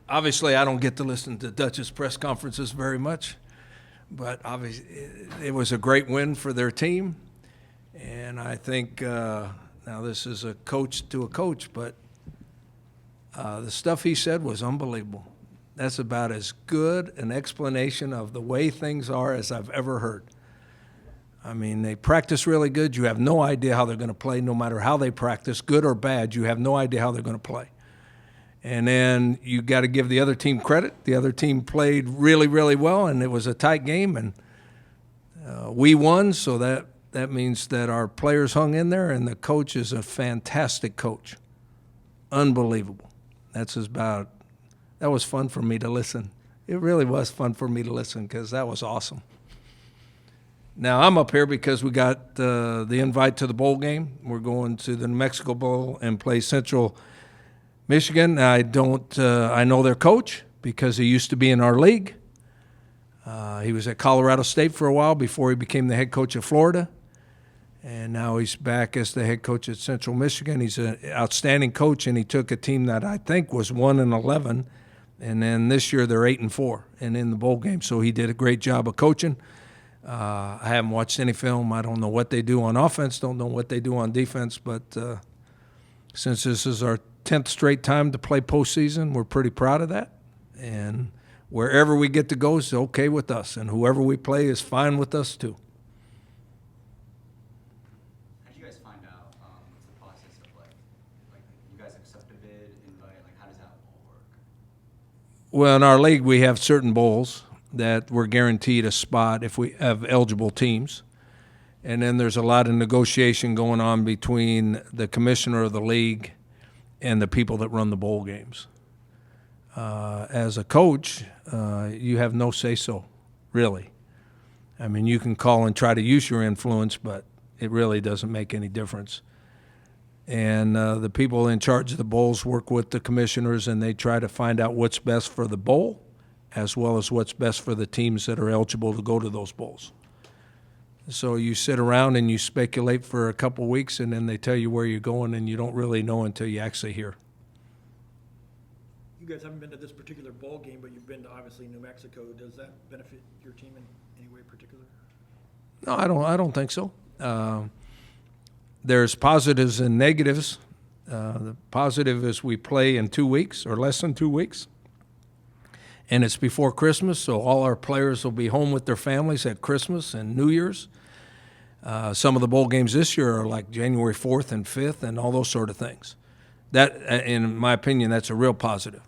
Obviously, I don't get to listen to Dutch's press conferences very much, but obviously it was a great win for their team. And I think now this is a coach to a coach, but the stuff he said was unbelievable. That's about as good an explanation of the way things are as I've ever heard. I mean, they practice really good. You have no idea how they're going to play, no matter how they practice, good or bad. You have no idea how they're going to play. And then you got to give the other team credit. The other team played really, really well, and it was a tight game, and we won, so that means that our players hung in there, and the coach is a fantastic coach. Unbelievable. That was fun for me to listen. It really was fun for me to listen because that was awesome. Now, I'm up here because we got the invite to the bowl game. We're going to the New Mexico Bowl and play Central Michigan. I know their coach because he used to be in our league. He was at Colorado State for a while before he became the head coach of Florida. And now he's back as the head coach at Central Michigan. He's an outstanding coach, and he took a team that I think was 1-11, and then this year they're 8-4 and in the bowl game. So he did a great job of coaching. I haven't watched any film. I don't know what they do on offense, don't know what they do on defense, but since this is our 10th straight time to play postseason, we're pretty proud of that. And wherever we get to go is okay with us, and whoever we play is fine with us too. How did you guys find out what's the process of like you guys accept a bid, invite, like how does that all work? Well, in our league we have certain bowls that we're guaranteed a spot if we have eligible teams. And then there's a lot of negotiation going on between the commissioner of the league and the people that run the bowl games. As a coach, you have no say-so, really. I mean, you can call and try to use your influence, but it really doesn't make any difference. And the people in charge of the bowls work with the commissioners, and they try to find out what's best for the bowl as well as what's best for the teams that are eligible to go to those bowls. So you sit around and you speculate for a couple weeks, and then they tell you where you're going, and you don't really know until you actually hear. You guys haven't been to this particular bowl game, but you've been to obviously New Mexico. Does that benefit your team in any way particular? No, I don't think so. There's positives and negatives. The positive is we play in 2 weeks or less than 2 weeks. And it's before Christmas, so all our players will be home with their families at Christmas and New Year's. Some of the bowl games this year are like January 4th and 5th and all those sort of things. That, in my opinion, that's a real positive.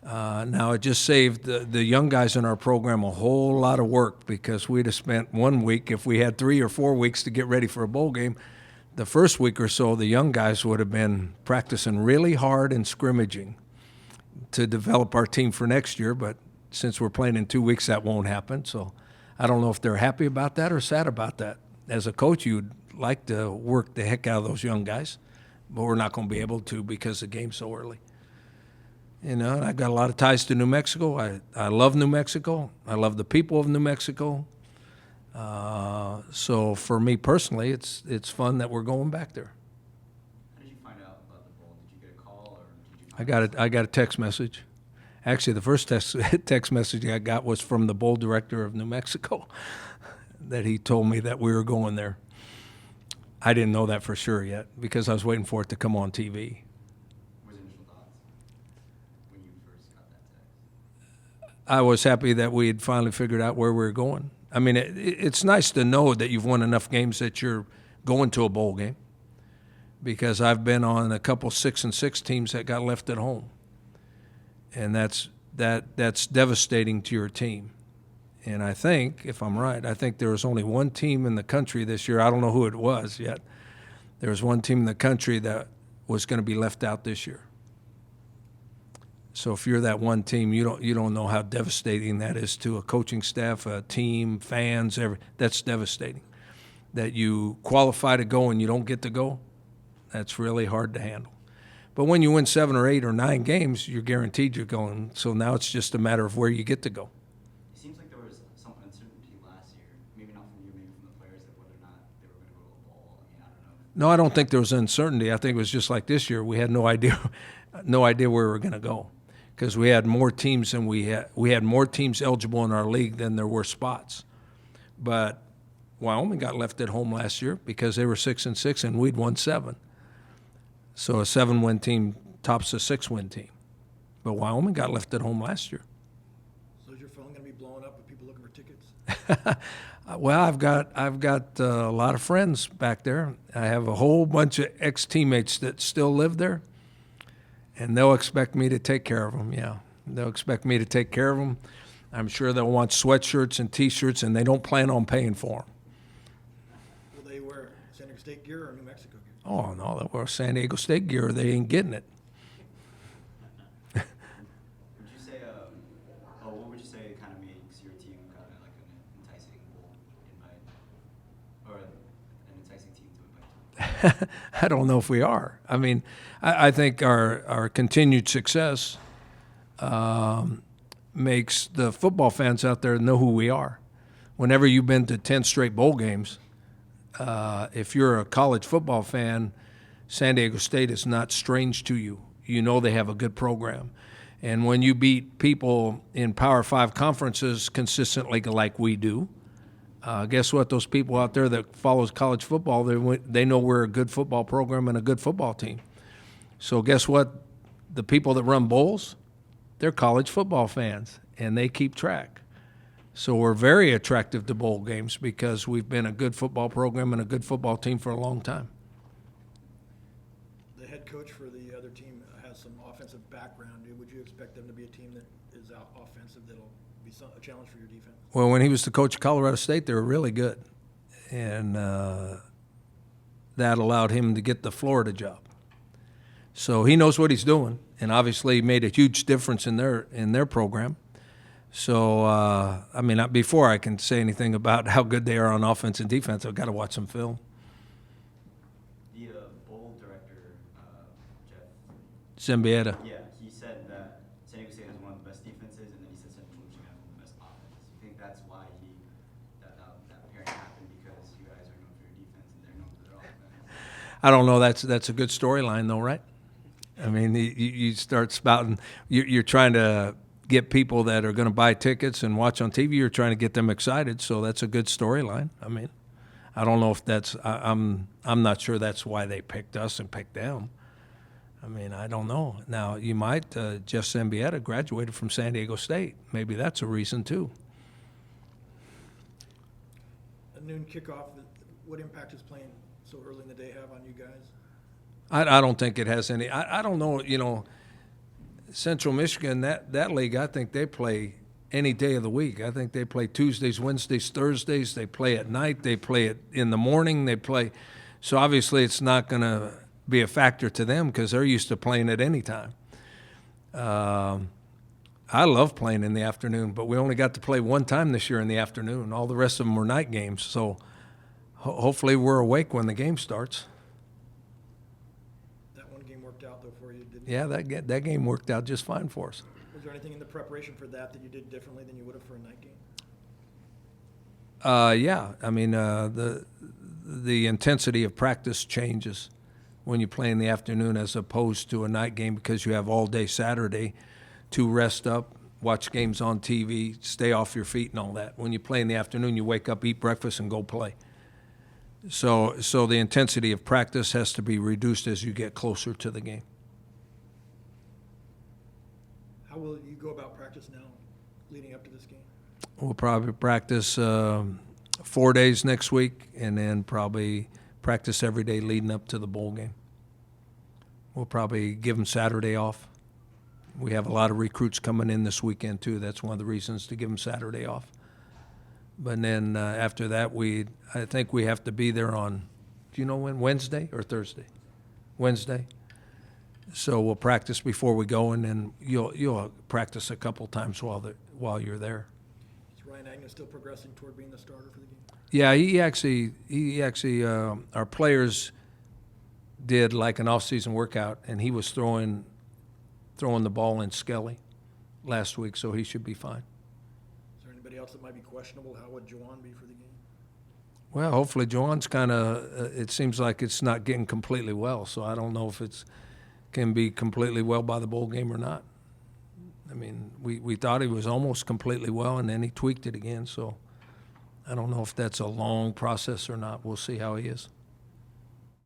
Now, it just saved the young guys in our program a whole lot of work because we'd have spent 1 week, if we had 3 or 4 weeks to get ready for a bowl game, the first week or so, the young guys would have been practicing really hard and scrimmaging to develop our team for next year, but since we're playing in 2 weeks, that won't happen. So I don't know if they're happy about that or sad about that. As a coach, you'd like to work the heck out of those young guys, but we're not going to be able to because the game's so early. You know, I've got a lot of ties to New Mexico. I love New Mexico. I love the people of New Mexico. So for me personally, it's fun that we're going back there. I got a text message. Actually, the first text message I got was from the bowl director of New Mexico that he told me that we were going there. I didn't know that for sure yet because I was waiting for it to come on TV. What was your initial thoughts when you first got that text? I was happy that we had finally figured out where we were going. I mean, it's nice to know that you've won enough games that you're going to a bowl game. Because I've been on a couple 6-6 teams that got left at home, and that's devastating to your team. And I think, if I'm right, I think there was only one team in the country this year. I don't know who it was yet. There was one team in the country that was going to be left out this year. So if you're that one team, you don't know how devastating that is to a coaching staff, a team, fans. That's devastating. That you qualify to go and you don't get to go. That's really hard to handle. But when you win 7 or 8 or 9 games, you're guaranteed you're going. So now it's just a matter of where you get to go. It seems like there was some uncertainty last year, maybe not from you, maybe from the players, that whether or not they were going to go to a bowl. I mean, I don't know. No, I don't think there was uncertainty. I think it was just like this year. We had no idea. no idea where we were going to go, because we had more teams than we had more teams eligible in our league than there were spots. But Wyoming got left at home last year because they were 6-6 and we'd won 7. So a 7-win team tops a 6-win team. But Wyoming got left at home last year. So is your phone gonna be blowing up with people looking for tickets? Well, I've got a lot of friends back there. I have a whole bunch of ex-teammates that still live there, and they'll expect me to take care of them. Yeah, they'll expect me to take care of them. I'm sure they'll want sweatshirts and T-shirts, and they don't plan on paying for them. Will they wear San Diego State gear or New Mexico gear? Oh no, they'll wear San Diego State gear. Or they ain't getting it. Would you say, what would you say kind of makes your team kind of like an enticing bowl invite, or an enticing team to invite to? I don't know if we are. I mean, I think our continued success makes the football fans out there know who we are. Whenever you've been to 10 straight bowl games, if you're a college football fan, San Diego State is not strange to you. You know they have a good program. And when you beat people in Power 5 conferences consistently like we do, guess what? Those people out there that follows college football, they know we're a good football program and a good football team. So guess what? The people that run bowls, they're college football fans, and they keep track. So we're very attractive to bowl games because we've been a good football program and a good football team for a long time. The head coach for the other team has some offensive background. Would you expect them to be a team that is offensive that'll be a challenge for your defense? Well, when he was the coach of Colorado State, they were really good, and that allowed him to get the Florida job. So he knows what he's doing, and obviously he made a huge difference in their program. So, I mean, before I can say anything about how good they are on offense and defense, I've got to watch some film. The bowl director, Jeff. Zimbieta. Yeah, he said that San Diego State has one of the best defenses, and then he said Central Michigan has one of the best offenses. You think that's why that pairing happened, because you guys are known for your defense and they're known for their offense? I don't know. That's a good storyline, though, right? I mean, you start spouting. You're trying to get people that are going to buy tickets and watch on TV. You're trying to get them excited, so that's a good storyline. I mean, I don't know if that's. I'm not sure that's why they picked us and picked them. I mean, I don't know. Now you might. Jeff Zimbieta graduated from San Diego State. Maybe that's a reason too. A noon kickoff. What impact is playing so early in the day have on you guys? I don't think it has any. I don't know. You know, Central Michigan, that league, I think they play any day of the week. I think they play Tuesdays, Wednesdays, Thursdays. They play at night. They play it in the morning. They play. So obviously it's not going to be a factor to them because they're used to playing at any time. I love playing in the afternoon, but we only got to play one time this year in the afternoon. All the rest of them were night games. So hopefully we're awake when the game starts. Worked out though for you, didn't it? Yeah, that game worked out just fine for us. Was there anything in the preparation for that you did differently than you would have for a night game? Yeah, I mean the intensity of practice changes when you play in the afternoon as opposed to a night game because you have all day Saturday to rest up, watch games on TV, stay off your feet and all that. When you play in the afternoon, you wake up, eat breakfast, and go play. So the intensity of practice has to be reduced as you get closer to the game. How will you go about practice now, leading up to this game? We'll probably practice 4 days next week, and then probably practice every day leading up to the bowl game. We'll probably give them Saturday off. We have a lot of recruits coming in this weekend, too. That's one of the reasons to give them Saturday off. But then after that, I think we have to be there on, do you know when, Wednesday or Thursday? Wednesday. So we'll practice before we go, and then you'll practice a couple times while you're there. Is Ryan Agnew still progressing toward being the starter for the game? Yeah, he actually our players did like an off-season workout, and he was throwing the ball in Skelly last week, so he should be fine. Is there anybody else that might be questionable? How would Juwan be for the game? Well, hopefully Juwan's kind of, it seems like it's not getting completely well, so I don't know if it's can be completely well by the bowl game or not. I mean, we thought he was almost completely well, and then he tweaked it again, so I don't know if that's a long process or not. We'll see how he is.